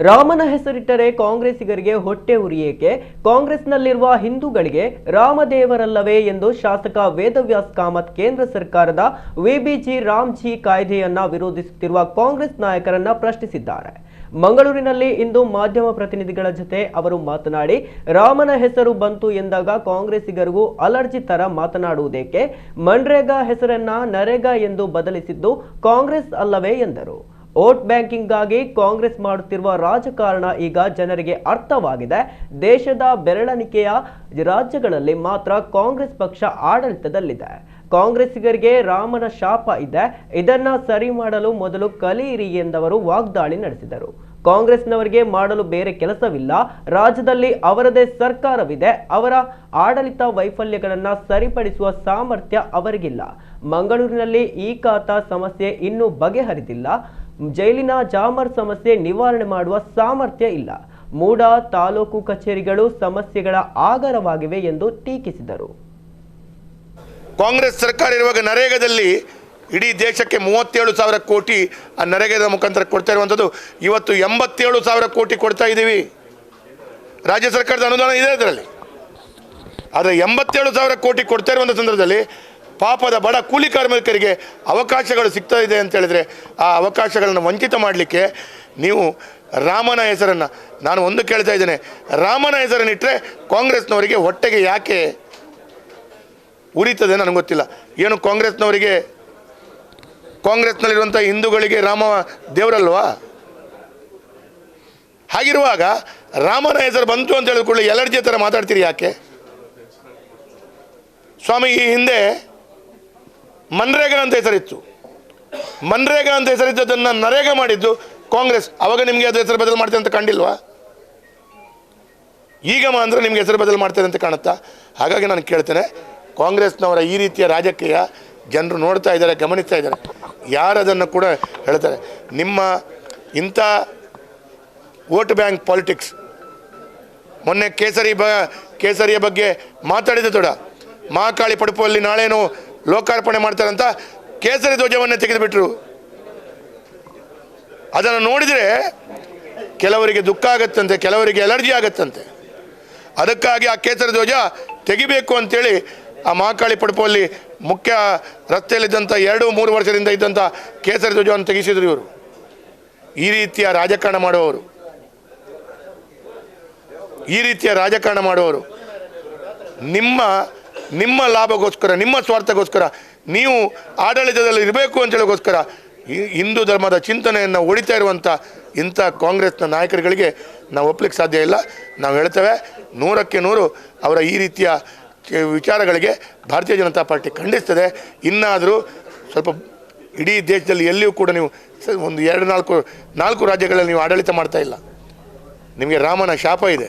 ರಾಮನ ಹೆಸರಿಟ್ಟರೆ ಕಾಂಗ್ರೆಸ್ಸಿಗರಿಗೆ ಹೊಟ್ಟೆ ಉರಿಯೇಕೆ? ಕಾಂಗ್ರೆಸ್ನಲ್ಲಿರುವ ಹಿಂದೂಗಳಿಗೆ ರಾಮದೇವರಲ್ಲವೇ ಎಂದು ಶಾಸಕ ವೇದವ್ಯಾಸ್ ಕಾಮತ್ ಕೇಂದ್ರ ಸರ್ಕಾರದ ವಿಬಿಜಿ ರಾಮ್ಜಿ ಕಾಯ್ದೆಯನ್ನ ವಿರೋಧಿಸುತ್ತಿರುವ ಕಾಂಗ್ರೆಸ್ ನಾಯಕರನ್ನ ಪ್ರಶ್ನಿಸಿದ್ದಾರೆ. ಮಂಗಳೂರಿನಲ್ಲಿ ಇಂದು ಮಾಧ್ಯಮ ಪ್ರತಿನಿಧಿಗಳ ಜೊತೆ ಅವರು ಮಾತನಾಡಿ, ರಾಮನ ಹೆಸರು ಬಂತು ಎಂದಾಗ ಕಾಂಗ್ರೆಸ್ಸಿಗರಿಗೂ ಅಲರ್ಜಿ ತರ ಮಾತನಾಡುವುದೇಕೆ? ಮನ್ರೇಗಾ ಹೆಸರನ್ನ ನರೇಗಾ ಎಂದು ಬದಲಿಸಿದ್ದು ಕಾಂಗ್ರೆಸ್ ಅಲ್ಲವೇ ಎಂದರು. ವೋಟ್ ಬ್ಯಾಂಕಿಂಗ್ಗಾಗಿ ಕಾಂಗ್ರೆಸ್ ಮಾಡುತ್ತಿರುವ ರಾಜಕಾರಣ ಈಗ ಜನರಿಗೆ ಅರ್ಥವಾಗಿದೆ. ದೇಶದ ಬೆರಳೆಣಿಕೆಯ ರಾಜ್ಯಗಳಲ್ಲಿ ಮಾತ್ರ ಕಾಂಗ್ರೆಸ್ ಪಕ್ಷ ಆಡಳಿತದಲ್ಲಿದೆ. ಕಾಂಗ್ರೆಸ್ಸಿಗರಿಗೆ ರಾಮನ ಶಾಪ ಇದೆ. ಇದನ್ನ ಸರಿ ಮಾಡಲು ಮೊದಲು ಕಲಿಯಿರಿ ಎಂದವರು ವಾಗ್ದಾಳಿ ನಡೆಸಿದರು. ಕಾಂಗ್ರೆಸ್ನವರಿಗೆ ಮಾಡಲು ಬೇರೆ ಕೆಲಸವಿಲ್ಲ. ರಾಜ್ಯದಲ್ಲಿ ಅವರದೇ ಸರ್ಕಾರವಿದೆ. ಅವರ ಆಡಳಿತ ವೈಫಲ್ಯಗಳನ್ನು ಸರಿಪಡಿಸುವ ಸಾಮರ್ಥ್ಯ ಅವರಿಗಿಲ್ಲ. ಮಂಗಳೂರಿನಲ್ಲಿ ಈ ಖಾತಾ ಸಮಸ್ಯೆ ಇನ್ನೂ ಬಗೆಹರಿದಿಲ್ಲ. ಜೈಲಿನ ಜಾಮರ್ ಸಮಸ್ಯೆ ನಿವಾರಣೆ ಮಾಡುವ ಸಾಮರ್ಥ್ಯ ಇಲ್ಲ. ಮೂಡ ತಾಲೂಕು ಕಚೇರಿಗಳು ಸಮಸ್ಯೆಗಳ ಆಗರವಾಗಿವೆ ಎಂದು ಟೀಕಿಸಿದರು. ಕಾಂಗ್ರೆಸ್ ಸರ್ಕಾರ ಇರುವಾಗ ನರೇಗಾದಲ್ಲಿ ಇಡೀ ದೇಶಕ್ಕೆ 37,000 ಕೋಟಿ ಆ ನರೇಗಾದ ಮುಖಾಂತರ ಕೊಡ್ತಾ ಇರುವಂಥದ್ದು. ಇವತ್ತು 87,000 ಕೋಟಿ ಕೊಡ್ತಾ ಇದ್ದೀವಿ. ರಾಜ್ಯ ಸರ್ಕಾರದ ಅನುದಾನ ಇದೆ ಅದರಲ್ಲಿ. ಆದರೆ 87,000 ಕೋಟಿ ಕೊಡ್ತಾ ಇರುವಂಥ ಸಂದರ್ಭದಲ್ಲಿ ಪಾಪದ ಬಡ ಕೂಲಿ ಕಾರ್ಮಿಕರಿಗೆ ಅವಕಾಶಗಳು ಸಿಗ್ತಾ ಇದೆ ಅಂತ ಹೇಳಿದ್ರೆ ಆ ಅವಕಾಶಗಳನ್ನು ವಂಚಿತ ಮಾಡಲಿಕ್ಕೆ ನೀವು ರಾಮನ ಹೆಸರನ್ನು, ನಾನು ಒಂದು ಕೇಳ್ತಾ ಇದ್ದೇನೆ, ರಾಮನ ಹೆಸರನ್ನಿಟ್ಟರೆ ಕಾಂಗ್ರೆಸ್ನವರಿಗೆ ಹೊಟ್ಟೆಗೆ ಯಾಕೆ ಉರಿತದೆ ನನಗೆ ಗೊತ್ತಿಲ್ಲ. ಏನು ಕಾಂಗ್ರೆಸ್ನಲ್ಲಿರುವಂಥ ಹಿಂದೂಗಳಿಗೆ ರಾಮ ದೇವರಲ್ವಾ? ಹಾಗಿರುವಾಗ ರಾಮನ ಹೆಸರು ಬಂತು ಅಂತ ಹೇಳಿದ್ಕೊಳ್ಳಿ ಎಲರ್ಜಿ ಥರ ಮಾತಾಡ್ತೀರಿ ಯಾಕೆ? ಸ್ವಾಮಿ, ಈ ಹಿಂದೆ ಮನ್ರೇಗಾ ಅಂತ ಹೆಸರಿತ್ತು. ಮನ್ರೇಗಾ ಅಂತ ಹೆಸರಿದ್ದದನ್ನು ನರೇಗಾ ಮಾಡಿದ್ದು ಕಾಂಗ್ರೆಸ್. ಅವಾಗ ನಿಮಗೆ ಅದು ಹೆಸರು ಬದಲು ಮಾಡ್ತಾರೆ ಅಂತ ಕಂಡಿಲ್ವಾ? ಈಗ ಅಂದರೆ ನಿಮಗೆ ಹೆಸರು ಬದಲು ಮಾಡ್ತಾರೆ ಅಂತ ಕಾಣುತ್ತಾ? ಹಾಗಾಗಿ ನಾನು ಕೇಳ್ತೇನೆ, ಕಾಂಗ್ರೆಸ್ನವರ ಈ ರೀತಿಯ ರಾಜಕೀಯ ಜನರು ನೋಡ್ತಾ ಇದ್ದಾರೆ, ಗಮನಿಸ್ತಾ ಇದ್ದಾರೆ. ಯಾರದನ್ನು ಕೂಡ ಹೇಳ್ತಾರೆ. ನಿಮ್ಮ ಇಂಥ ವೋಟ್ ಬ್ಯಾಂಕ್ ಪಾಲಿಟಿಕ್ಸ್, ಮೊನ್ನೆ ಕೇಸರಿಯ ಬಗ್ಗೆ ಮಾತಾಡಿದ ತೊಡ ಮಹಾಕಾಳಿ ಪಡುಪಲ್ಲಿ ನಾಳೇನು ಲೋಕಾರ್ಪಣೆ ಮಾಡ್ತಾರಂತ ಕೇಸರಿ ಧ್ವಜವನ್ನೇ ತೆಗೆದುಬಿಟ್ರು. ಅದನ್ನು ನೋಡಿದರೆ ಕೆಲವರಿಗೆ ದುಃಖ ಆಗತ್ತಂತೆ, ಕೆಲವರಿಗೆ ಅಲರ್ಜಿ ಆಗತ್ತಂತೆ. ಅದಕ್ಕಾಗಿ ಆ ಕೇಸರಿ ಧ್ವಜ ತೆಗಿಬೇಕು ಅಂತೇಳಿ ಆ ಮಹಾಕಾಳಿ ಪಡುಪಲ್ಲಿ ಮುಖ್ಯ ರಸ್ತೆಯಲ್ಲಿದ್ದಂಥ 2-3 ವರ್ಷದಿಂದ ಇದ್ದಂಥ ಕೇಸರಿ ಧ್ವಜವನ್ನು ತೆಗೆಸಿದ್ರು ಇವರು. ಈ ರೀತಿಯ ರಾಜಕಾರಣ ಮಾಡುವವರು ನಿಮ್ಮ ಲಾಭಗೋಸ್ಕರ, ನಿಮ್ಮ ಸ್ವಾರ್ಥಗೋಸ್ಕರ, ನೀವು ಆಡಳಿತದಲ್ಲಿ ಇರಬೇಕು ಅಂತೇಳಿಗೋಸ್ಕರ ಹಿಂದೂ ಧರ್ಮದ ಚಿಂತನೆಯನ್ನು ಒಡಿತಾ ಇರುವಂಥ ಇಂಥ ಕಾಂಗ್ರೆಸ್ನ ನಾಯಕರುಗಳಿಗೆ ನಾವು ಒಪ್ಪಲಿಕ್ಕೆ ಸಾಧ್ಯ ಇಲ್ಲ. ನಾವು ಹೇಳ್ತೇವೆ, 100ಕ್ಕೆ 100 ಅವರ ಈ ರೀತಿಯ ವಿಚಾರಗಳಿಗೆ ಭಾರತೀಯ ಜನತಾ ಪಾರ್ಟಿ ಖಂಡಿಸ್ತದೆ. ಇನ್ನಾದರೂ ಸ್ವಲ್ಪ ಇಡೀ ದೇಶದಲ್ಲಿ ಎಲ್ಲಿಯೂ ಕೂಡ ನೀವು ಒಂದು 2-4 ರಾಜ್ಯಗಳಲ್ಲಿ ನೀವು ಆಡಳಿತ ಮಾಡ್ತಾ ಇಲ್ಲ. ನಿಮಗೆ ರಾಮನ ಶಾಪ ಇದೆ.